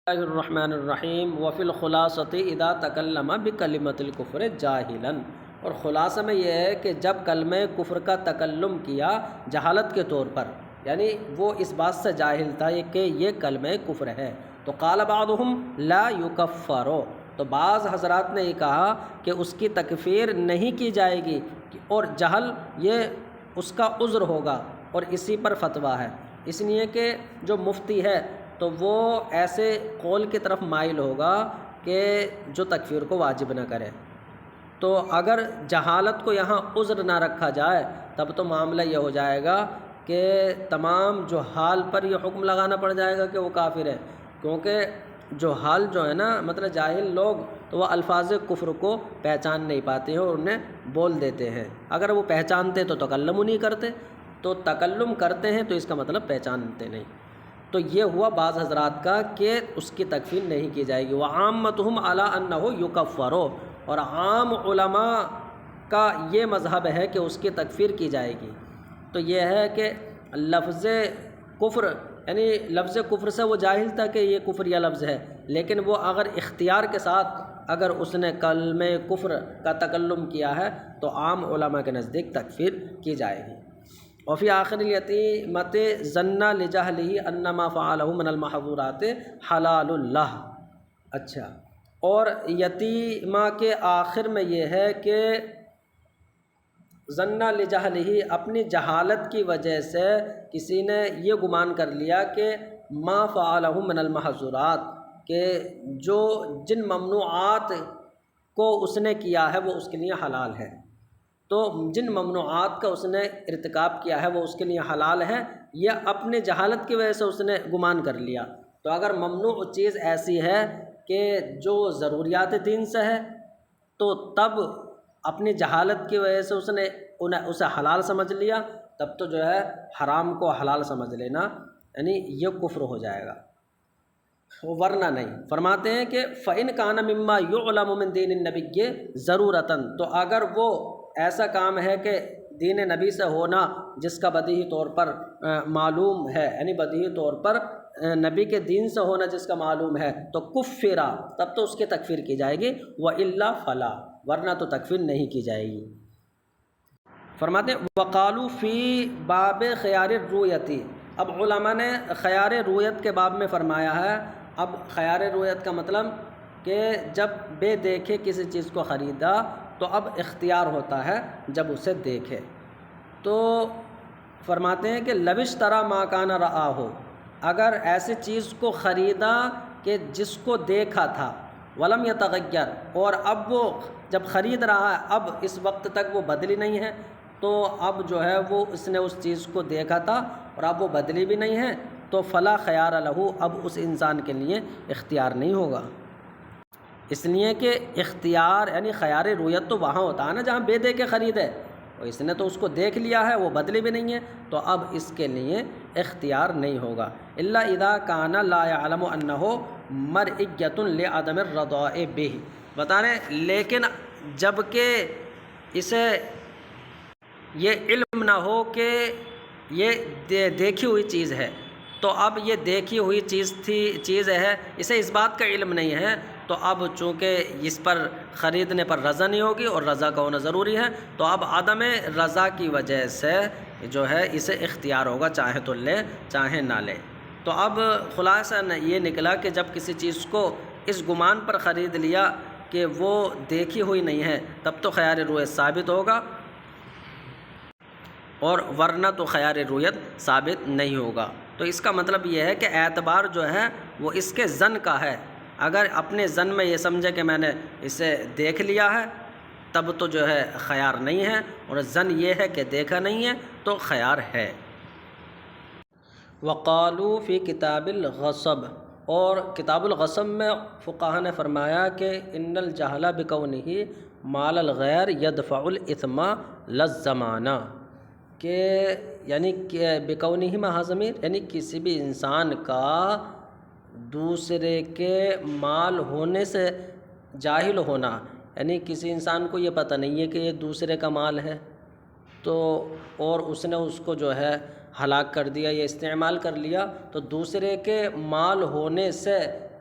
اللہ الرحمن الرحیم وفی الخلاصۃ اذا تکلم بکلمۃ الکفر جاہلا، اور خلاصہ میں یہ ہے کہ جب کلمہ کفر کا تکلم کیا جہالت کے طور پر، یعنی وہ اس بات سے جاہل تھا کہ یہ کلمہ کفر ہے، تو قال بعضهم لا یکفر، تو بعض حضرات نے یہ کہا کہ اس کی تکفیر نہیں کی جائے گی، اور جہل یہ اس کا عذر ہوگا، اور اسی پر فتویٰ ہے۔ اس لیے کہ جو مفتی ہے تو وہ ایسے قول کی طرف مائل ہوگا کہ جو تکفیر کو واجب نہ کرے، تو اگر جہالت کو یہاں عذر نہ رکھا جائے تب تو معاملہ یہ ہو جائے گا کہ تمام جو حال پر یہ حکم لگانا پڑ جائے گا کہ وہ کافر ہے، کیونکہ جو حال جو ہے نا، مطلب جاہل لوگ تو وہ الفاظ کفر کو پہچان نہیں پاتے ہیں اور انہیں بول دیتے ہیں، اگر وہ پہچانتے تو تکلم نہیں کرتے، تو تکلم کرتے ہیں تو اس کا مطلب پہچانتے نہیں۔ تو یہ ہوا بعض حضرات کا کہ اس کی تکفیر نہیں کی جائے گی۔ وعامتہم علی انہ یکفر، اور عام علماء کا یہ مذہب ہے کہ اس کی تکفیر کی جائے گی۔ تو یہ ہے کہ لفظ کفر، یعنی لفظ کفر سے وہ جاہل تھا کہ یہ کفریہ لفظ ہے، لیکن وہ اگر اختیار کے ساتھ اگر اس نے کلمہ کفر کا تکلم کیا ہے تو عام علماء کے نزدیک تکفیر کی جائے گی۔ وفی آخر الیتیمۃ ظن لجہلہ ان ما فعلہ من المحظورات حلال اللہ۔ اچھا، اور یتیمہ کے آخر میں یہ ہے کہ ظن لجہلہ، اپنی جہالت کی وجہ سے کسی نے یہ گمان کر لیا کہ ما فعلہ من المحظورات، کہ جو جن ممنوعات کو اس نے کیا ہے وہ اس کے لیے حلال ہے، تو جن ممنوعات کا اس نے ارتکاب کیا ہے وہ اس کے لیے حلال ہے، یہ اپنے جہالت کی وجہ سے اس نے گمان کر لیا۔ تو اگر ممنوع چیز ایسی ہے کہ جو ضروریات دین سے ہے تو تب اپنی جہالت کی وجہ سے اس نے اسے حلال سمجھ لیا، تب تو جو ہے حرام کو حلال سمجھ لینا، یعنی یہ کفر ہو جائے گا، ورنہ نہیں۔ فرماتے ہیں کہ فَإِنْ كَانَ مِمَّا يُعْلَمُ مِنْ دِينِ النَّبِيِّ ضرورتاً، تو اگر وہ ایسا کام ہے کہ دین نبی سے ہونا جس کا بدیہی طور پر معلوم ہے، یعنی بدیہی طور پر نبی کے دین سے ہونا جس کا معلوم ہے، تو کفرا، تب تو اس کی تکفیر کی جائے گی، وَإِلَّا فَلَا، ورنہ تو تکفیر نہیں کی جائے گی۔ فرماتے ہیں وقالو فی باب خیار الرؤیت، اب علماء نے خیار رؤیت کے باب میں فرمایا ہے۔ اب خیار رؤیت کا مطلب کہ جب بے دیکھے کسی چیز کو خریدا تو اب اختیار ہوتا ہے جب اسے دیکھے، تو فرماتے ہیں کہ لو اشتری ما کان رآہ، اگر ایسی چیز کو خریدا کہ جس کو دیکھا تھا، ولم یتغیر، اور اب وہ جب خرید رہا ہے اب اس وقت تک وہ بدلی نہیں ہے، تو اب جو ہے وہ اس نے اس چیز کو دیکھا تھا اور اب وہ بدلی بھی نہیں ہے، تو فلا خیار لہ، اب اس انسان کے لیے اختیار نہیں ہوگا، اس لیے کہ اختیار یعنی خیار رؤیت تو وہاں ہوتا ہے نا جہاں بے دے کے خریدے، اور اس نے تو اس کو دیکھ لیا ہے، وہ بدلی بھی نہیں ہے، تو اب اس کے لیے اختیار نہیں ہوگا۔ الا اذا کان لا يعلم انہ مرئیۃ لعدم الرضاء بہ، بتا رہے لیکن جب کہ اسے یہ علم نہ ہو کہ یہ دیکھی ہوئی چیز ہے، تو اب یہ دیکھی ہوئی چیز ہے، اسے اس بات کا علم نہیں ہے، تو اب چونکہ اس پر خریدنے پر رضا نہیں ہوگی اور رضا کا ہونا ضروری ہے، تو اب عدم رضا کی وجہ سے جو ہے اسے اختیار ہوگا، چاہے تو لے چاہے نہ لے۔ تو اب خلاصہ یہ نکلا کہ جب کسی چیز کو اس گمان پر خرید لیا کہ وہ دیکھی ہوئی نہیں ہے تب تو خیار رؤیت ثابت ہوگا، اور ورنہ تو خیار رؤیت ثابت نہیں ہوگا۔ تو اس کا مطلب یہ ہے کہ اعتبار جو ہے وہ اس کے ظن کا ہے، اگر اپنے ظن میں یہ سمجھے کہ میں نے اسے دیکھ لیا ہے تب تو جو ہے خیار نہیں ہے، اور ظن یہ ہے کہ دیکھا نہیں ہے تو خیار ہے۔ وقالو فی کتاب الغصب، اور کتاب الغصب میں فقہا نے فرمایا کہ ان الجہل بکونہ مال الغیر یدفع الاثم للزمانہ، کہ یعنی کہ بکونہ مع ضمیر، یعنی کسی بھی انسان کا دوسرے کے مال ہونے سے جاہل ہونا، یعنی کسی انسان کو یہ پتہ نہیں ہے کہ یہ دوسرے کا مال ہے، تو اور اس نے اس کو جو ہے ہلاک کر دیا یا استعمال کر لیا، تو دوسرے کے مال ہونے سے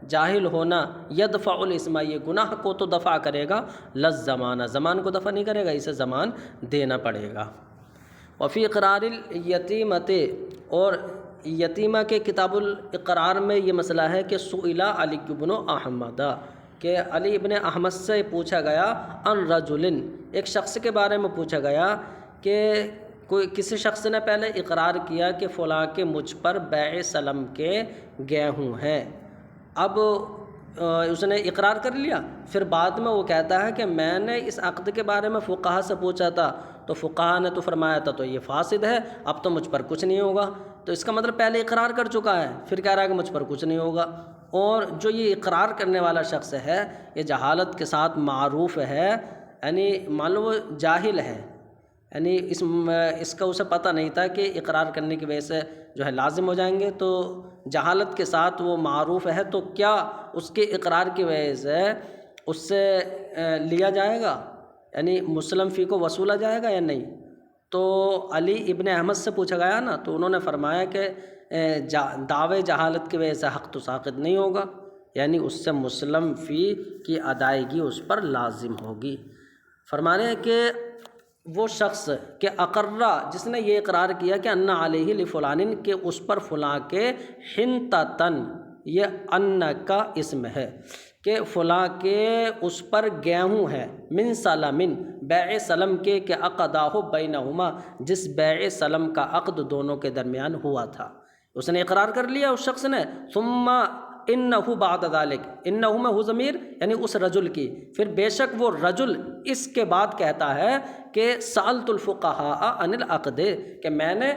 جاہل ہونا یدفع الاسم، یہ گناہ کو تو دفع کرے گا، للزمان، زمان کو دفع نہیں کرے گا، اسے زمان دینا پڑے گا۔ وفی اقرار الیتیمۃ، اور یتیمہ کے کتاب الاقرار میں یہ مسئلہ ہے کہ سئل علی بن احمد، کہ علی ابن احمد سے پوچھا گیا، ان رجل، ایک شخص کے بارے میں پوچھا گیا کہ کسی شخص نے پہلے اقرار کیا کہ فلاں کے مجھ پر بیع سلم کے گیہوں ہیں، اب اس نے اقرار کر لیا، پھر بعد میں وہ کہتا ہے کہ میں نے اس عقد کے بارے میں فقہا سے پوچھا تھا تو فقہا نے تو فرمایا تھا تو یہ فاسد ہے، اب تو مجھ پر کچھ نہیں ہوگا، تو اس کا مطلب پہلے اقرار کر چکا ہے، پھر کہہ رہا ہے کہ مجھ پر کچھ نہیں ہوگا۔ اور جو یہ اقرار کرنے والا شخص ہے یہ جہالت کے ساتھ معروف ہے، یعنی مان لو وہ جاہل ہے، یعنی اس کا اسے پتہ نہیں تھا کہ اقرار کرنے کی وجہ سے جو ہے لازم ہو جائیں گے، تو جہالت کے ساتھ وہ معروف ہے، تو کیا اس کے اقرار کی وجہ سے اس سے لیا جائے گا، یعنی مسلم فی کو وصولا جائے گا یا نہیں؟ تو علی ابن احمد سے پوچھا گیا نا، تو انہوں نے فرمایا کہ دعوے جہالت کی وجہ سے حق تو ساقط نہیں ہوگا، یعنی اس سے مسلم فی کی ادائیگی اس پر لازم ہوگی۔ فرمانے ہیں کہ وہ شخص کہ اقرہ، جس نے یہ اقرار کیا کہ ان علیہ لفلان، کہ اس پر فلاں کے حنطتن، یہ ان کا اسم ہے کہ فلاں کے اس پر گیہوں ہے، من سلمن، بیع سلم کے، کہ عقداہ بینہما، جس بیع سلم کا عقد دونوں کے درمیان ہوا تھا، اس نے اقرار کر لیا اس شخص نے، ثم انہ بعد ذلک، انہ میں ہو ضمیر یعنی اس رجل کی، پھر بے شک وہ رجل اس کے بعد کہتا ہے کہ سألت الفقہاء عن العقد، کہ میں نے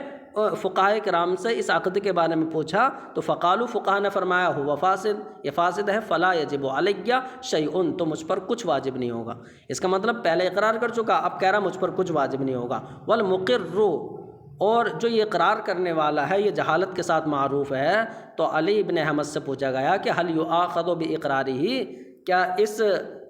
فقہاء کرام سے اس عقد کے بارے میں پوچھا، تو فقالوا، فقہاء نے فرمایا ہوا فاسد، یہ فاسد ہے، فلا یجب علی شیء، تو مجھ پر کچھ واجب نہیں ہوگا۔ اس کا مطلب پہلے اقرار کر چکا، اب کہہ رہا مجھ پر کچھ واجب نہیں ہوگا۔ والمقر، اور جو یہ اقرار کرنے والا ہے یہ جہالت کے ساتھ معروف ہے، تو علی ابن احمد سے پوچھا گیا کہ حل یؤاخذ باقرارہ، کیا اس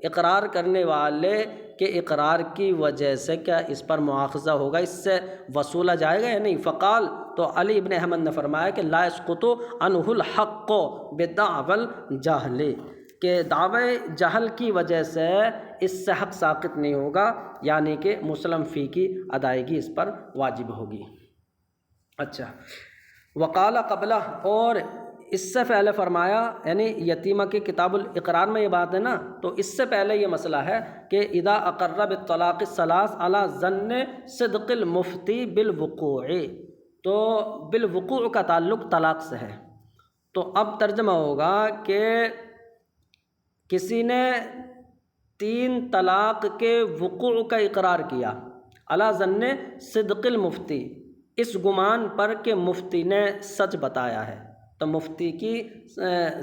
اقرار کرنے والے کے اقرار کی وجہ سے کیا اس پر مؤاخذہ ہوگا، اس سے وصولا جائے گا یا نہیں؟ فقال، تو علی ابن احمد نے فرمایا کہ لا یسقط عنہ الحق بدعوی الجہل، کہ دعوی جہل کی وجہ سے اس سے حق ساقط نہیں ہوگا، یعنی کہ مسلم فی کی ادائیگی اس پر واجب ہوگی۔ اچھا، وقال قبلہ، اور اس سے پہلے فرمایا، یعنی یتیمہ کی کتاب الاقرار میں یہ بات ہے نا، تو اس سے پہلے یہ مسئلہ ہے کہ اذا اقر بالطلاق الثلاث علی ظن صدق المفتی بالوقوع، تو بالوقوع کا تعلق طلاق سے ہے، تو اب ترجمہ ہوگا کہ کسی نے 3 طلاق کے وقوع کا اقرار کیا، علی ظن صدق المفتی، اس گمان پر کہ مفتی نے سچ بتایا ہے، تو مفتی کی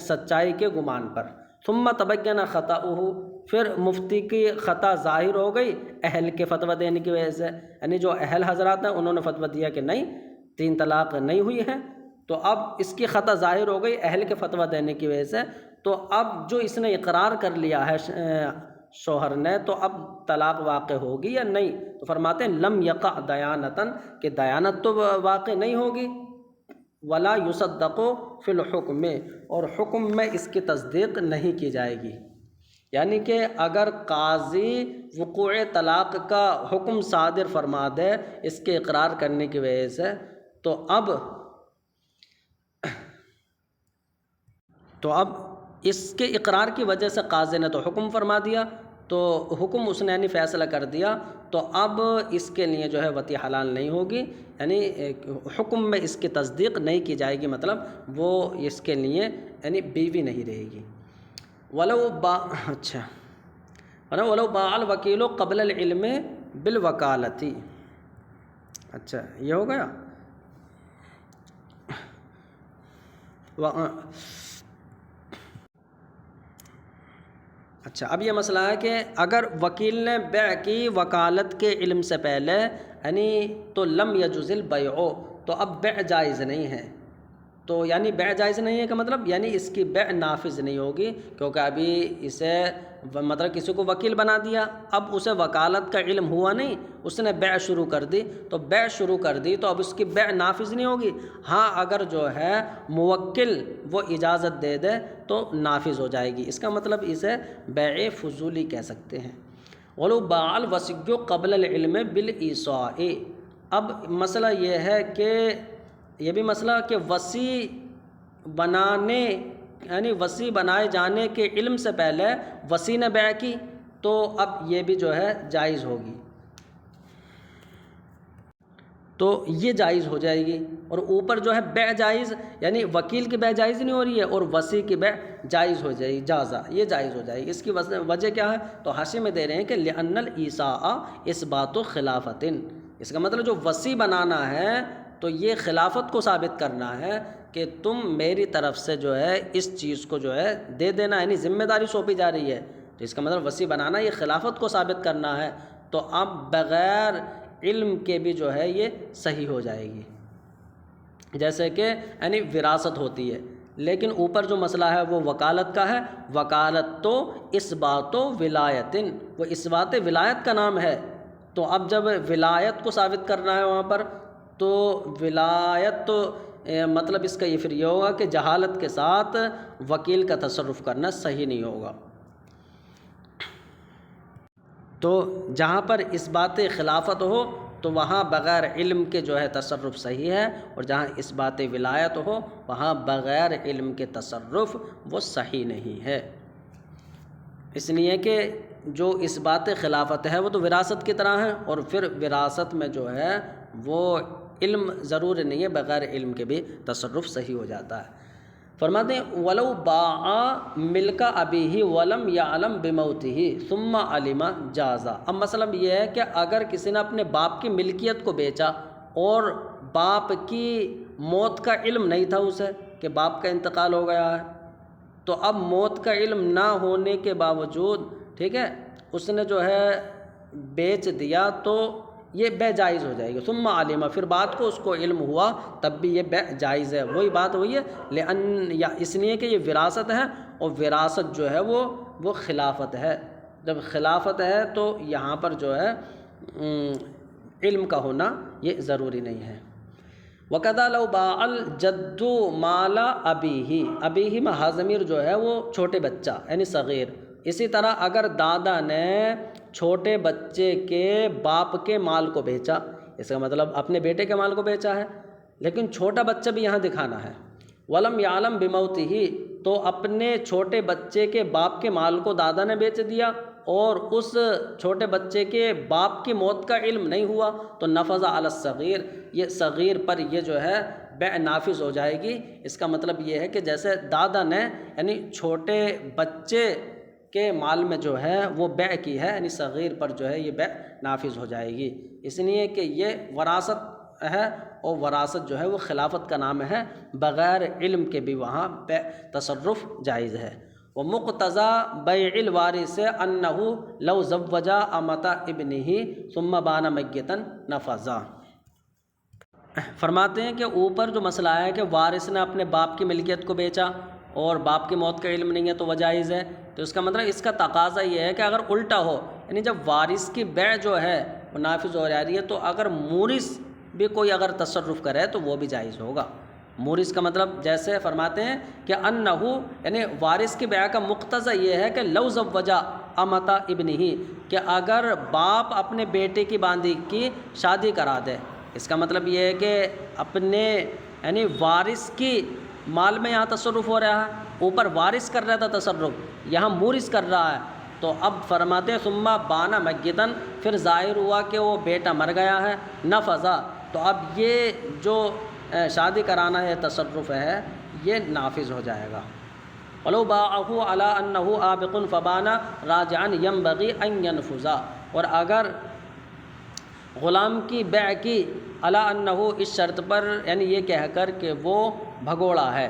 سچائی کے گمان پر، ثم تبین خطأہ، پھر مفتی کی خطا ظاہر ہو گئی اہل کے فتویٰ دینے کی وجہ سے، یعنی جو اہل حضرات ہیں انہوں نے فتویٰ دیا کہ نہیں 3 طلاق نہیں ہوئی ہیں، تو اب اس کی خطا ظاہر ہو گئی اہل کے فتویٰ دینے کی وجہ سے، تو اب جو اس نے اقرار کر لیا ہے شوہر نے، تو اب طلاق واقع ہوگی یا نہیں؟ تو فرماتے ہیں لم یقع دیانتاً، کہ دیانت تو واقع نہیں ہوگی، ولا یصدق فی الحکم، اور حکم میں اس کی تصدیق نہیں کی جائے گی، یعنی کہ اگر قاضی وقوع طلاق کا حکم صادر فرما دے اس کے اقرار کرنے کی وجہ سے، تو اب اس کے اقرار کی وجہ سے قاضی نے تو حکم فرما دیا، تو حکم اس نے یعنی فیصلہ کر دیا، تو اب اس کے لیے جو ہے وطی حلال نہیں ہوگی، یعنی حکم میں اس کی تصدیق نہیں کی جائے گی، مطلب وہ اس کے لیے یعنی بیوی نہیں رہے گی۔ ولو باع الوکیل قبل العلم بالوکالتی، اچھا یہ ہو گیا۔ اچھا، اب یہ مسئلہ ہے کہ اگر وکیل نے بیع کی وکالت کے علم سے پہلے، یعنی تو لم یجوز البیع، تو اب بیع جائز نہیں ہے، تو یعنی بیع جائز نہیں ہے کا مطلب یعنی اس کی بیع نافذ نہیں ہوگی، کیونکہ ابھی اسے مطلب کسی کو وکیل بنا دیا، اب اسے وکالت کا علم ہوا نہیں، اس نے بیع شروع کر دی، تو بیع شروع کر دی تو اب اس کی بیع نافذ نہیں ہوگی۔ ہاں اگر جو ہے موکل وہ اجازت دے دے تو نافذ ہو جائے گی، اس کا مطلب اسے بیع فضولی کہہ سکتے ہیں۔ وَلَوْ بَاعَ الْوَصِيُّ قَبْلَ الْعِلْمِ بِالْإِيصَاءِ۔ اب مسئلہ یہ ہے کہ یہ بھی مسئلہ کہ وصی بنانے یعنی وصی بنائے جانے کے علم سے پہلے وصی نے بیع کی تو اب یہ بھی جو ہے جائز ہوگی، تو یہ جائز ہو جائے گی۔ اور اوپر جو ہے بیع جائز یعنی وکیل کی بیع جائز نہیں ہو رہی ہے اور وصی کی بیع جائز ہو جائے گی، جازہ یہ جائز ہو جائے گی۔ اس کی وجہ کیا ہے؟ تو حاشیے میں دے رہے ہیں کہ لِأَنَّ الْإِيصَاءَ إِثْبَاتُ خِلَافَةٍ، اس کا مطلب جو وصی بنانا ہے تو یہ خلافت کو ثابت کرنا ہے کہ تم میری طرف سے جو ہے اس چیز کو جو ہے دے دینا، یعنی ذمہ داری سونپی جا رہی ہے، تو اس کا مطلب وصی بنانا یہ خلافت کو ثابت کرنا ہے، تو اب بغیر علم کے بھی جو ہے یہ صحیح ہو جائے گی، جیسے کہ یعنی وراثت ہوتی ہے۔ لیکن اوپر جو مسئلہ ہے وہ وکالت کا ہے، وکالت تو اثبات ولایتن، وہ اثبات ولایت کا نام ہے، تو اب جب ولایت کو ثابت کرنا ہے وہاں پر تو ولایت تو مطلب اس کا یہ پھر یہ ہوگا کہ جہالت کے ساتھ وکیل کا تصرف کرنا صحیح نہیں ہوگا۔ تو جہاں پر اس بات خلافت ہو تو وہاں بغیر علم کے جو ہے تصرف صحیح ہے، اور جہاں اس بات ولایت ہو وہاں بغیر علم کے تصرف وہ صحیح نہیں ہے، اس لیے کہ جو اس بات خلافت ہے وہ تو وراثت کی طرح ہے، اور پھر وراثت میں جو ہے وہ علم ضروری نہیں ہے، بغیر علم کے بھی تصرف صحیح ہو جاتا ہے۔ فرماتے ہیں وَلَوْ بَاعَ مِلْكَ أَبِيهِ وَلَمْ يَعْلَمْ بِمَوْتِهِ ثُمَّ عَلِمَ جَازَ۔ اب مسئلہ یہ ہے کہ اگر کسی نے اپنے باپ کی ملکیت کو بیچا اور باپ کی موت کا علم نہیں تھا اسے کہ باپ کا انتقال ہو گیا ہے، تو اب موت کا علم نہ ہونے کے باوجود ٹھیک ہے اس نے جو ہے بیچ دیا تو یہ بیع جائز ہو جائے گی۔ ثم علم، پھر بعد کو اس کو علم ہوا تب بھی یہ بیع جائز ہے، وہی بات ہوئی ہے لأن یا اس لیے کہ یہ وراثت ہے، اور وراثت جو ہے وہ خلافت ہے، جب خلافت ہے تو یہاں پر جو ہے علم کا ہونا یہ ضروری نہیں ہے۔ وَكَذَا لَوْ بَاعَ الْجَدُّ مَالَ أَبِيهِ، أبیہ میں ضمیر جو ہے وہ چھوٹے بچہ یعنی صغیر، اسی طرح اگر دادا نے چھوٹے بچے کے باپ کے مال کو بیچا، اس کا مطلب اپنے بیٹے کے مال کو بیچا ہے، لیکن چھوٹا بچہ بھی یہاں دکھانا ہے۔ وَلَمْ يَعْلَمْ بِمَوْتِهِ، تو اپنے چھوٹے بچے کے باپ کے مال کو دادا نے بیچ دیا اور اس چھوٹے بچے کے باپ کی موت کا علم نہیں ہوا تو نفذ علی الصغیر، یہ صغیر پر یہ جو ہے بیع نافذ ہو جائے گی۔ اس کا مطلب یہ ہے کہ جیسے دادا نے یعنی چھوٹے بچے کے مال میں جو ہے وہ بیع کی ہے، یعنی صغیر پر جو ہے یہ بیع نافذ ہو جائے گی، اس لیے کہ یہ وراثت ہے اور وراثت جو ہے وہ خلافت کا نام ہے، بغیر علم کے بھی وہاں بیع تصرف جائز ہے۔ وَمُقْتَضَى بَيْعِ الْوَارِثِ أَنَّهُ لَوْ زَوَّجَ أَمَةَ ابْنِهِ ثُمَّ بَانَ مَيِّتًا نَفَذَ۔ فرماتے ہیں کہ اوپر جو مسئلہ ہے کہ وارث نے اپنے باپ کی ملکیت کو بیچا اور باپ کی موت کا علم نہیں ہے تو وہ جائز ہے، تو اس کا مطلب اس کا تقاضا یہ ہے کہ اگر الٹا ہو یعنی جب وارث کی بیع جو ہے وہ نافذ ہو جا رہی ہے تو اگر مورث بھی کوئی اگر تصرف کرے تو وہ بھی جائز ہوگا۔ مورث کا مطلب جیسے فرماتے ہیں کہ انہو یعنی وارث کی بیع کا مقتضا یہ ہے کہ لو زوجا امتا ابنہ، کہ اگر باپ اپنے بیٹے کی باندھی کی شادی کرا دے، اس کا مطلب یہ ہے کہ اپنے یعنی وارث کی مال میں یہاں تصرف ہو رہا ہے، اوپر وارث کر رہا تھا تصرف، یہاں مورث کر رہا ہے، تو اب فرماتے ثم بانا میتن، پھر ظاہر ہوا کہ وہ بیٹا مر گیا ہے، نفذا، تو اب یہ جو شادی کرانا ہے تصرف ہے یہ نافذ ہو جائے گا۔ وَلَوْ بَاعَهُ عَلَىٰ أَنَّهُ آبِقٌ فَبَانَ رَاجِعًا يَنبَغِي أَن يَنْفُذَ، اور اگر غلام کی بیع کی علی انہو اس شرط پر یعنی یہ کہہ کر کہ وہ بھگوڑا ہے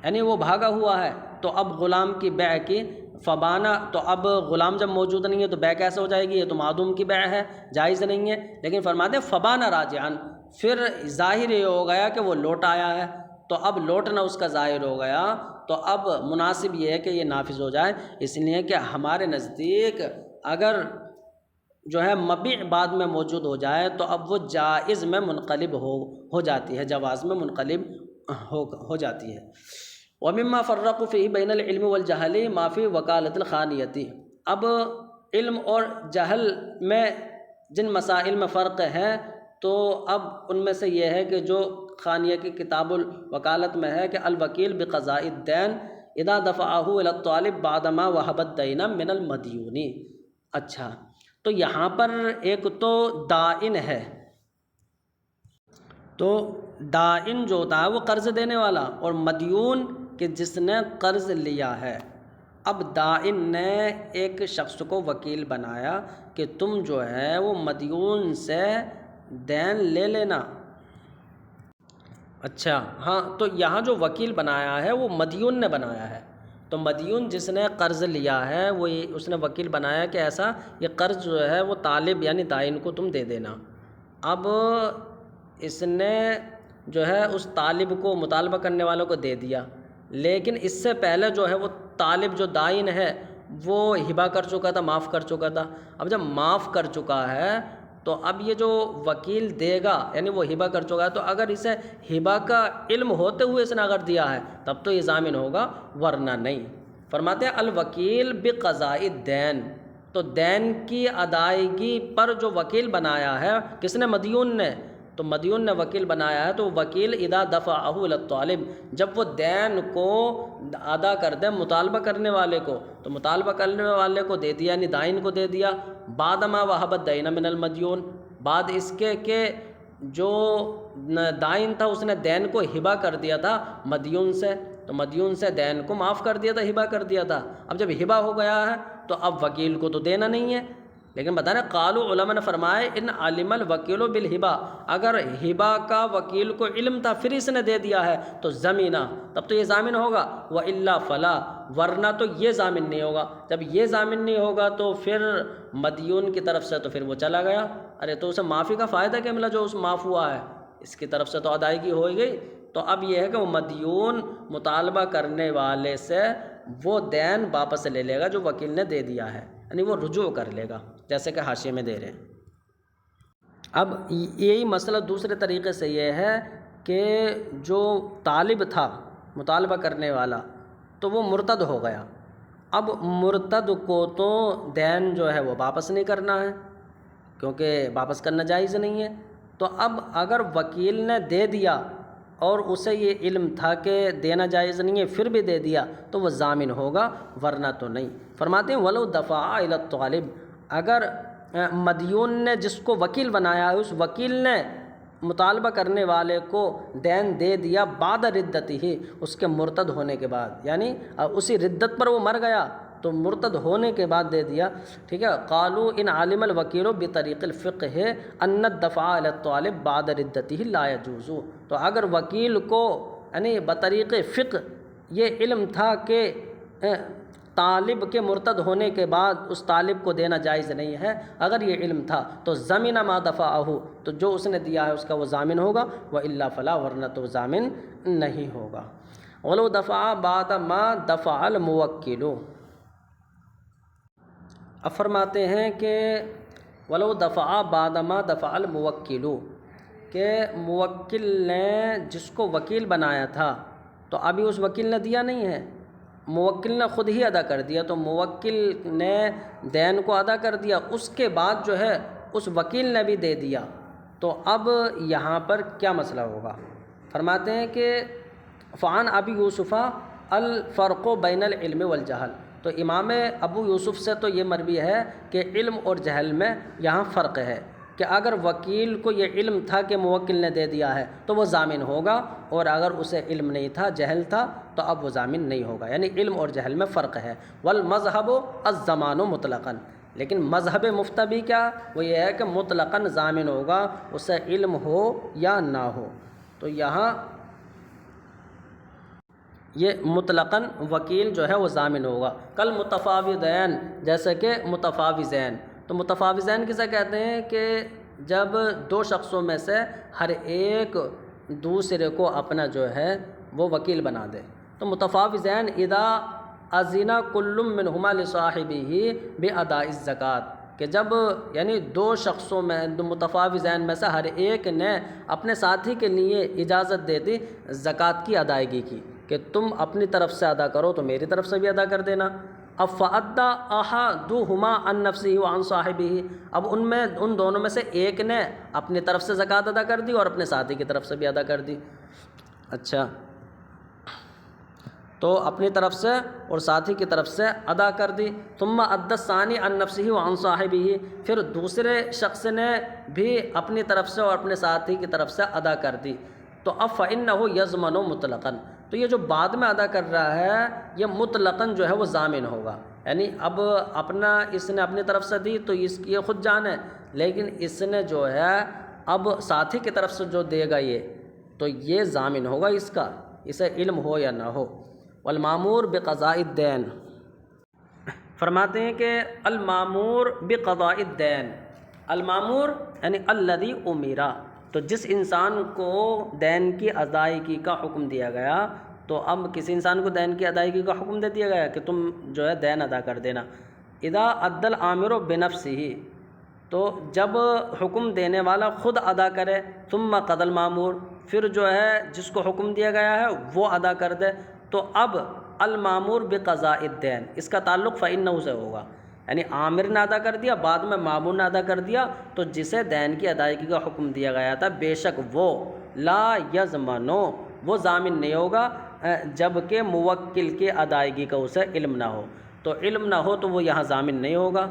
یعنی وہ بھاگا ہوا ہے، تو اب غلام کی بیع کی فبانا، تو اب غلام جب موجود نہیں ہے تو بیع کیسے ہو جائے گی؟ یہ تو معدوم کی بیع ہے، جائز نہیں ہے، لیکن فرماتے ہیں فبانا راجعان، پھر ظاہر یہ ہو گیا کہ وہ لوٹ آیا ہے، تو اب لوٹنا اس کا ظاہر ہو گیا، تو اب مناسب یہ ہے کہ یہ نافذ ہو جائے، اس لیے کہ ہمارے نزدیک اگر جو ہے مبیع بعد میں موجود ہو جائے تو اب وہ جائز میں منقلب ہو جاتی ہے، جواز میں منقلب ہو جاتی ہے۔ وَمِمَّا فَرَّقُوا فِيهِ بَيْنَ الْعِلْمِ وَالْجَهْلِ مَا فِي وَكَالَةِ الْخَانِيَةِ۔ اب علم اور جہل میں جن مسائل میں فرق ہے تو اب ان میں سے یہ ہے کہ جو خانیہ کی کتاب الوکالت میں ہے کہ الوکیل بقضاء الدین اذا دفعه الى الطالب بعدما وهب الدین من المدیون۔ اچھا، تو یہاں پر ایک تو دائن ہے، تو دائن جو ہوتا ہے وہ قرض دینے والا، اور مدیون کہ جس نے قرض لیا ہے۔ اب دائن نے ایک شخص کو وکیل بنایا کہ تم جو ہے وہ مدیون سے دین لے لینا۔ اچھا ہاں، تو یہاں جو وکیل بنایا ہے وہ مدیون نے بنایا ہے، تو مدیون جس نے قرض لیا ہے وہ اس نے وکیل بنایا کہ ایسا یہ قرض جو ہے وہ طالب یعنی دائن کو تم دے دینا۔ اب اس نے جو ہے اس طالب کو مطالبہ کرنے والوں کو دے دیا، لیکن اس سے پہلے جو ہے وہ طالب جو دائن ہے وہ ہبہ کر چکا تھا، معاف کر چکا تھا۔ اب جب معاف کر چکا ہے تو اب یہ جو وکیل دے گا یعنی وہ ہبہ کر چکا ہے، تو اگر اسے ہبہ کا علم ہوتے ہوئے اس نے اگر دیا ہے تب تو یہ ضامن ہوگا، ورنہ نہیں۔ فرماتے ہیں الوکیل بقضاء الدین، تو دین کی ادائیگی پر جو وکیل بنایا ہے کس نے؟ مدیون نے۔ تو مدیون نے وکیل بنایا ہے، تو وکیل اذا دفعہ الی الطالب، جب وہ دین کو ادا کر دے مطالبہ کرنے والے کو، تو مطالبہ کرنے والے کو دے دیا یعنی دائن کو دے دیا، بعدما وہب الدین من المدیون، بعد اس کے کہ جو دائن تھا اس نے دین کو ہبہ کر دیا تھا مدیون سے، تو مدیون سے دین کو معاف کر دیا تھا، ہبہ کر دیا تھا۔ اب جب ہبہ ہو گیا ہے تو اب وکیل کو تو دینا نہیں ہے، لیکن بتانا قالوا علماء نے فرمائے ان علم الوکیل بالہبہ، اگر ہبہ کا وکیل کو علم تھا پھر اس نے دے دیا ہے تو ضمینہ، تب تو یہ ضامن ہوگا، وَإِلَّا فَلَا، ورنہ تو یہ ضامن نہیں ہوگا۔ جب یہ ضامن نہیں ہوگا تو پھر مدیون کی طرف سے تو پھر وہ چلا گیا، ارے تو اسے معافی کا فائدہ کیا ملا جو اس معاف ہوا ہے، اس کی طرف سے تو ادائیگی ہو گئی۔ تو اب یہ ہے کہ وہ مدیون مطالبہ کرنے والے سے وہ دین واپس لے لے گا جو وکیل نے دے دیا ہے، یعنی وہ رجوع کر لے گا، جیسے کہ حاشیے میں دے رہے ہیں۔ اب یہی مسئلہ دوسرے طریقے سے یہ ہے کہ جو طالب تھا مطالبہ کرنے والا تو وہ مرتد ہو گیا، اب مرتد کو تو دین جو ہے وہ واپس نہیں کرنا ہے کیونکہ واپس کرنا جائز نہیں ہے، تو اب اگر وکیل نے دے دیا اور اسے یہ علم تھا کہ دینا جائز نہیں ہے پھر بھی دے دیا تو وہ ضامن ہوگا، ورنہ تو نہیں۔ فرماتے ہیں وَلَوْ دَفَعَ إِلَى الطَّالِبِ، اگر مدیون نے جس کو وکیل بنایا ہے اس وکیل نے مطالبہ کرنے والے کو دین دے دیا بعد ردتہ، اس کے مرتد ہونے کے بعد، یعنی اسی ردت پر وہ مر گیا تو مرتد ہونے کے بعد دے دیا، ٹھیک ہے۔ قالوا ان علم الوکیل بطریق الفقہ ان الدفع علی الطالب بعد ردتہ لا یجوز، تو اگر وکیل کو یعنی بطریق فقہ یہ علم تھا کہ طالب کے مرتد ہونے کے بعد اس طالب کو دینا جائز نہیں ہے، اگر یہ علم تھا تو ضمن ما دفعہ، تو جو اس نے دیا ہے اس کا وہ ضامن ہوگا، وإلا فلا، ورنہ تو ضامن نہیں ہوگا۔ ولو دفع بعد ما دفع الموکل، اب فرماتے ہیں کہ ولو دفع بعد ما دفع الموکل، کہ موکل نے جس کو وکیل بنایا تھا تو ابھی اس وکیل نے دیا نہیں ہے، موکل نے خود ہی ادا کر دیا، تو موکل نے دین کو ادا کر دیا، اس کے بعد جو ہے اس وکیل نے بھی دے دیا، تو اب یہاں پر کیا مسئلہ ہوگا؟ فرماتے ہیں کہ فعن ابی یوسف الفرق بین العلم والجہل، تو امام ابو یوسف سے تو یہ مروی ہے کہ علم اور جہل میں یہاں فرق ہے، کہ اگر وکیل کو یہ علم تھا کہ موکل نے دے دیا ہے تو وہ ضامن ہوگا، اور اگر اسے علم نہیں تھا جہل تھا تو اب وہ ضامن نہیں ہوگا، یعنی علم اور جہل میں فرق ہے۔ والمذہب الضمان مطلقاً، لیکن مذہب مفتبی کیا؟ وہ یہ ہے کہ مطلقاً ضامن ہوگا، اسے علم ہو یا نہ ہو، تو یہاں یہ مطلقاً وکیل جو ہے وہ ضامن ہوگا۔ کل متفاوضین، جیسے کہ متفاوضین، تو متفاوضین کسے کہتے ہیں کہ جب دو شخصوں میں سے ہر ایک دوسرے کو اپنا جو ہے وہ وکیل بنا دے۔ تو متفاوضین اذا اذن کل منہما لصاحبہ باداء الزکوٰۃ، کہ جب یعنی دو شخصوں میں، دو متفاوضین میں سے ہر ایک نے اپنے ساتھی کے لیے اجازت دے دی زکوٰۃ کی ادائیگی کی، کہ تم اپنی طرف سے ادا کرو تو میری طرف سے بھی ادا کر دینا۔ اب فأدى احدہما عن نفسہ وعن صاحبہ، اب ان دونوں میں سے ایک نے اپنی طرف سے زکوٰۃ ادا کر دی اور اپنے ساتھی کی طرف سے بھی ادا کر دی۔ اچھا، تو اپنی طرف سے اور ساتھی کی طرف سے ادا کر دی۔ ثم ادى الثانی عن نفسہ وعن صاحبہ، پھر دوسرے شخص نے بھی اپنی طرف سے اور اپنے ساتھی کی طرف سے ادا کر دی، تو اب فإنہ یضمن مطلقاً، تو یہ جو بعد میں ادا کر رہا ہے یہ مطلقاً جو ہے وہ ضامن ہوگا، یعنی اب اس نے اپنی طرف سے دی تو اس کی یہ خود جان ہے، لیکن اس نے جو ہے اب ساتھی کی طرف سے جو دے گا یہ تو یہ ضامن ہوگا اس کا، اسے علم ہو یا نہ ہو۔ والمامور بقضاء الدین، فرماتے ہیں کہ المامور بقضاء الدین، المامور یعنی الذی امر، تو جس انسان کو دین کی ادائیگی کا حکم دیا گیا، تو اب کسی انسان کو دین کی ادائیگی کا حکم دے دیا گیا کہ تم جو ہے دین ادا کر دینا۔ اذا ادى الامر بنفسه، تو جب حکم دینے والا خود ادا کرے، ثم قضى المامور، پھر جو ہے جس کو حکم دیا گیا ہے وہ ادا کر دے، تو اب المامور بقضاء الدین، اس کا تعلق فإنہ سے ہوگا، یعنی عامر نے ادا کر دیا، بعد میں مامور نے ادا کر دیا، تو جسے دین کی ادائیگی کا حکم دیا گیا تھا بے شک وہ لا یضمن، وہ ضامن نہیں ہوگا جب کہ موکل کی ادائیگی کا اسے علم نہ ہو، تو علم نہ ہو تو وہ یہاں ضامن نہیں ہوگا۔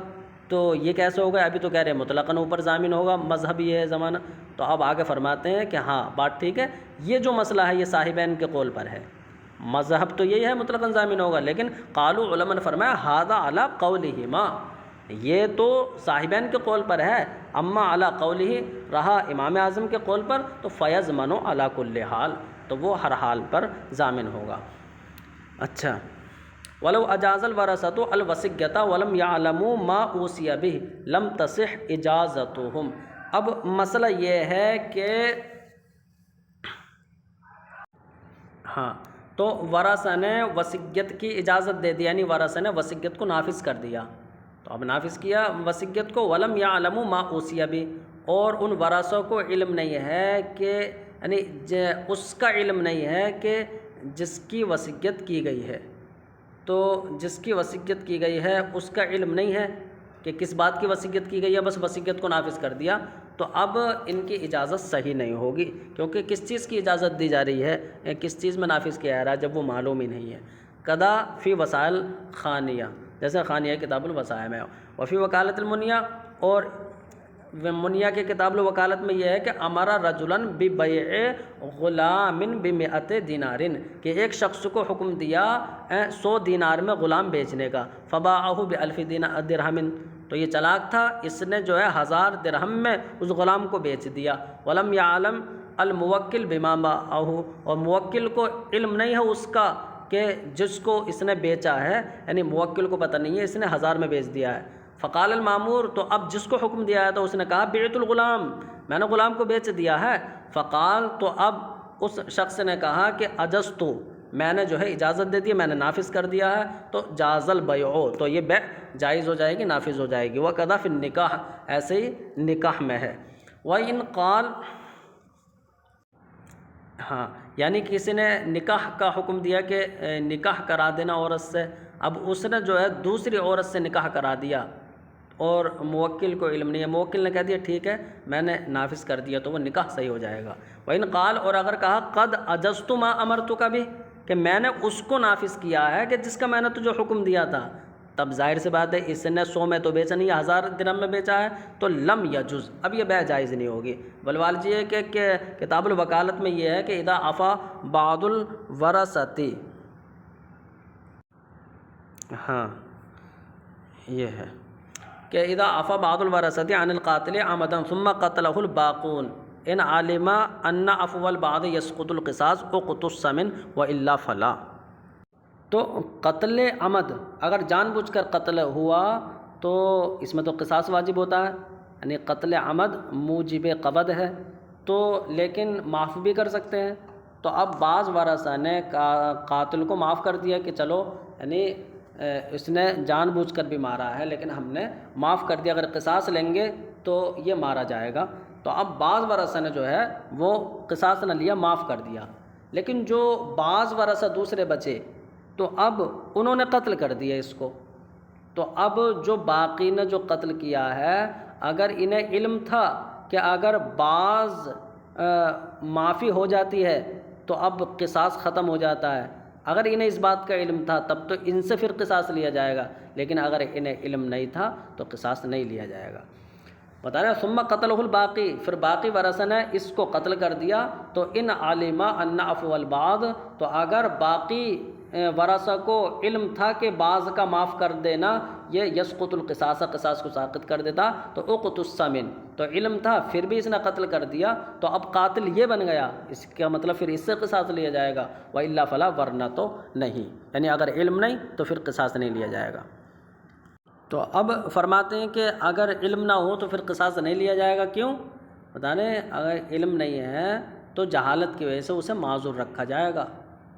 تو یہ کیسے ہوگا؟ ابھی تو کہہ رہے ہیں مطلقاً اوپر ضامن ہوگا، مذہب یہ ہے زمانہ، تو اب آگے فرماتے ہیں کہ ہاں بات ٹھیک ہے، یہ جو مسئلہ ہے یہ صاحبین کے قول پر ہے، مذہب تو یہی ہے مطلقاً ضامن ہوگا، لیکن قالوا علماء نے فرمایا ھذا علی قولہما، یہ تو صاحبین کے قول پر ہے، اما علی قولہ، رہا امام اعظم کے قول پر، تو فیضمن علی کل حال، تو وہ ہر حال پر ضامن ہوگا۔ اچھا، ولو اجاز الورثۃ الوصیۃ ولم یعلموا ما اوصی بہ لم تصح اجازتہم، اب مسئلہ یہ ہے کہ ہاں تو ورثہ نے وصیت کی اجازت دے دی، یعنی ورثہ نے وصیت کو نافذ کر دیا، تو اب نافذ کیا وصیت کو، ولم یعلموا ما اوصی بہ، اور ان ورثوں کو علم نہیں ہے کہ یعنی اس کا علم نہیں ہے کہ جس کی وصیت کی گئی ہے، تو جس کی وصیت کی گئی ہے اس کا علم نہیں ہے کہ کس بات کی وصیت کی گئی ہے، بس وصیت کو نافذ کر دیا، تو اب ان کی اجازت صحیح نہیں ہوگی، کیونکہ کس چیز کی اجازت دی جا رہی ہے، کس چیز میں نافذ کیا جا رہا ہے جب وہ معلوم ہی نہیں ہے۔ قضا فی وسائل خانیہ، جیسے خانیہ کتاب الوصایہ میں، وفی وکالت المنیہ، اور منیہ کے کتاب الوکالت میں یہ ہے کہ امر رجلاً ببیع غلام ب100 دینار، کہ ایک شخص کو حکم دیا 100 دینار میں غلام بیچنے کا، فباعہ ب1000 درہم، تو یہ چلاک تھا، اس نے جو ہے 1000 درہم میں اس غلام کو بیچ دیا، ولم یعلم الموکل بما باعہ، اور موکل کو علم نہیں ہے اس کا کہ جس کو اس نے بیچا ہے، یعنی موکل کو پتہ نہیں ہے اس نے 1000 میں بیچ دیا ہے۔ فقال المامور، تو اب جس کو حکم دیا ہے تو اس نے کہا بعت الغلام، میں نے غلام کو بیچ دیا ہے۔ فقال، تو اب اس شخص نے کہا کہ اجزت، میں نے جو ہے اجازت دے دی، میں نے نافذ کر دیا ہے، تو جاز البیع، تو یہ بیع جائز ہو جائے گی، نافذ ہو جائے گی۔ وقضا فی النکاح، ایسے ہی نکاح میں ہے۔ وَإِنْ قال، ہاں یعنی کسی نے نکاح کا حکم دیا کہ نکاح کرا دینا عورت سے، اب اس نے جو ہے دوسری عورت سے نکاح کرا دیا اور موکل کو علم نہیں ہے، موکل نے کہہ دیا ٹھیک ہے میں نے نافذ کر دیا، تو وہ نکاح صحیح ہو جائے گا۔ وَإِنْ قال، اور اگر کہا قد اجزت ما امرتک بہ، کہ میں نے اس کو نافذ کیا ہے کہ جس کا میں نے تجھے حکم دیا تھا، تب ظاہر سی بات ہے اس نے 100 میں تو بیچا نہیں، 1000 درہم میں بیچا ہے، تو لم یجز، اب یہ بیع جائز نہیں ہوگی۔ بلوالجی یہ کہ کتاب الوکالت میں یہ ہے کہ اذا عفا بعض الورثۃ، ہاں یہ ہے کہ اذا عفا بعض الورثۃ عن القاتل عمدا ثم قتله الباقون ان علم ان عفو البعض يسقط القصاص اقتص من والا فلا، تو قتل عمد اگر جان بوجھ کر قتل ہوا تو اس میں تو قصاص واجب ہوتا ہے، یعنی قتل عمد موجب قبض ہے، تو لیکن معاف بھی کر سکتے ہیں، تو اب بعض ورثہ نے قاتل کو معاف کر دیا کہ چلو یعنی اس نے جان بوجھ کر بھی مارا ہے لیکن ہم نے معاف کر دیا، اگر قصاص لیں گے تو یہ مارا جائے گا۔ تو اب بعض ورثہ نے جو ہے وہ قصاص نہ لیا، معاف کر دیا، لیکن جو بعض ورثہ دوسرے بچے تو اب انہوں نے قتل کر دیا اس کو۔ تو اب جو باقی نے جو قتل کیا ہے، اگر انہیں علم تھا کہ اگر بعض معافی ہو جاتی ہے تو اب قصاص ختم ہو جاتا ہے، اگر انہیں اس بات کا علم تھا تب تو ان سے پھر قصاص لیا جائے گا، لیکن اگر انہیں علم نہیں تھا تو قصاص نہیں لیا جائے گا۔ بتا رہے ثم قتلہ الباقی، پھر باقی ورثہ نے اس کو قتل کر دیا۔ تو ان علم ان عفو البعض، تو اگر باقی ورثہ کو علم تھا کہ بعض کا معاف کر دینا یہ یسقط القصاص، قصاص کو ساقط کر دیتا، تو اقتص من، تو علم تھا پھر بھی اس نے قتل کر دیا تو اب قاتل یہ بن گیا، اس کا مطلب پھر اس سے قصاص لیا جائے گا، والا فلا، ورنہ تو نہیں، یعنی اگر علم نہیں تو پھر قصاص نہیں لیا جائے گا۔ تو اب فرماتے ہیں کہ اگر علم نہ ہو تو پھر قصاص نہیں لیا جائے گا، کیوں؟ بتا رہے ہیں اگر علم نہیں ہے تو جہالت کی وجہ سے اسے معذور رکھا جائے گا،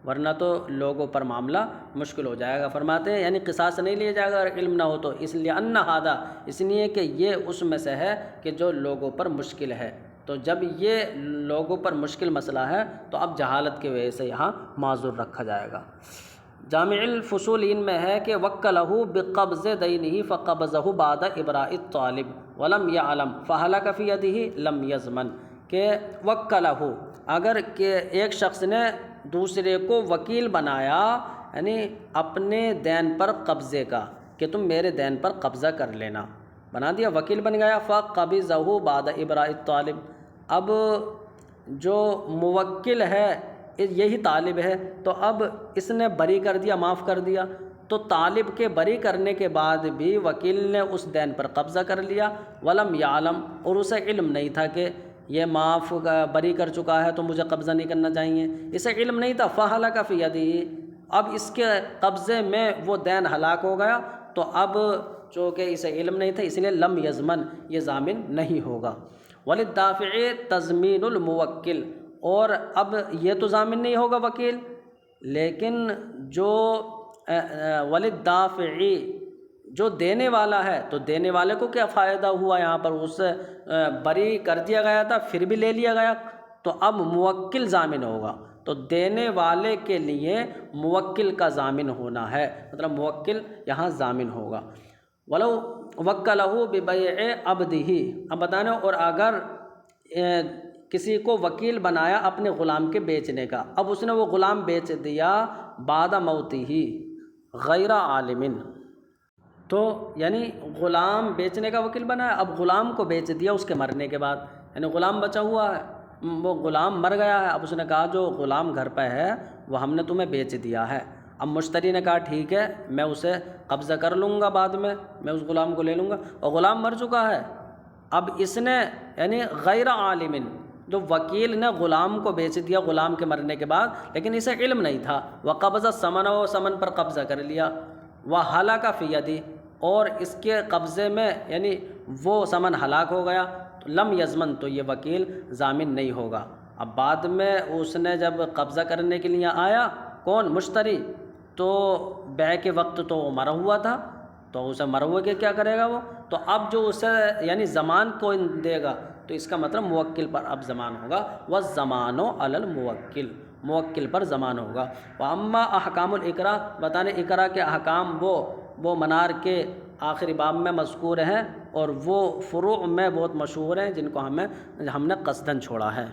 ورنہ تو لوگوں پر معاملہ مشکل ہو جائے گا۔ فرماتے ہیں یعنی قصاص نہیں لیا جائے گا اگر علم نہ ہو تو، اس لیے ان ہذا، اس لیے کہ یہ اس میں سے ہے کہ جو لوگوں پر مشکل ہے، تو جب یہ لوگوں پر مشکل مسئلہ ہے تو اب جہالت کی وجہ سے یہاں معذور رکھا جائے گا۔ جامع الفصول ان میں ہے کہ وکلہ بقبض دینہ فقبضہ بعد ابراء الطالب ولم یعلم فہلک فی یدہ لم یضمن، کہ وکلہ، اگر کہ ایک شخص نے دوسرے کو وکیل بنایا یعنی اپنے دین پر قبضے کا، کہ تم میرے دین پر قبضہ کر لینا، بنا دیا، وکیل بن گیا، فقبضہ بعد ابراء الطالب، اب جو موکل ہے یہی طالب ہے، تو اب اس نے بری کر دیا، معاف کر دیا، تو طالب کے بری کرنے کے بعد بھی وکیل نے اس دین پر قبضہ کر لیا، ولم یعلم، اور اسے علم نہیں تھا کہ یہ معاف بری کر چکا ہے تو مجھے قبضہ نہیں کرنا چاہیے، اسے علم نہیں تھا، فہلک فی یدہ، اب اس کے قبضے میں وہ دین ہلاک ہو گیا، تو اب چونکہ اسے علم نہیں تھا اس لیے لم یضمن، یہ ضامن نہیں ہوگا۔ وللدافع تضمین الموکل، اور اب یہ تو ضامن نہیں ہوگا وکیل، لیکن جو وللدافع، جو دینے والا ہے، تو دینے والے کو کیا فائدہ ہوا یہاں پر، اس سے بری کر دیا گیا تھا پھر بھی لے لیا گیا، تو اب موکل ضامن ہوگا، تو دینے والے کے لیے موکل کا ضامن ہونا ہے، مطلب موکل یہاں ضامن ہوگا۔ ولو وکلہ ببیع عبدہ، اب بتانا، اور اگر کسی کو وکیل بنایا اپنے غلام کے بیچنے کا، اب اس نے وہ غلام بیچ دیا بعد موتہ غیر عالم، تو یعنی غلام بیچنے کا وکیل بنایا، اب غلام کو بیچ دیا اس کے مرنے کے بعد، یعنی غلام بچا ہوا ہے، وہ غلام مر گیا ہے، اب اس نے کہا جو غلام گھر پہ ہے وہ ہم نے تمہیں بیچ دیا ہے، اب مشتری نے کہا ٹھیک ہے میں اسے قبضہ کر لوں گا، بعد میں اس غلام کو لے لوں گا، اور غلام مر چکا ہے، اب اس نے یعنی غیر عالم، جو وکیل نے غلام کو بیچ دیا غلام کے مرنے کے بعد، لیکن اسے علم نہیں تھا، وقبض الثمن، و ثمن پر قبضہ کر لیا، وہلک فی یدہ، اور اس کے قبضے میں یعنی وہ ثمن ہلاک ہو گیا، تو لم یضمن، تو یہ وکیل ضامن نہیں ہوگا۔ اب بعد میں اس نے جب قبضہ کرنے کے لیے آیا کون؟ مشتری، تو بیع کے وقت تو وہ مرا ہوا تھا، تو اسے مرا ہوئے کے کیا کرے گا وہ، تو اب جو اسے یعنی ضمان کو دے گا، تو اس کا مطلب موکل پر اب ضمان ہوگا، والضمان علی الموکل، موکل پر ضمان ہوگا۔ واما احکام الاکراہ، بتانے اکراہ کے احکام وہ منار کے آخری باب میں مذکور ہیں، اور وہ فروع میں بہت مشہور ہیں جن کو ہم نے قصداً چھوڑا ہے۔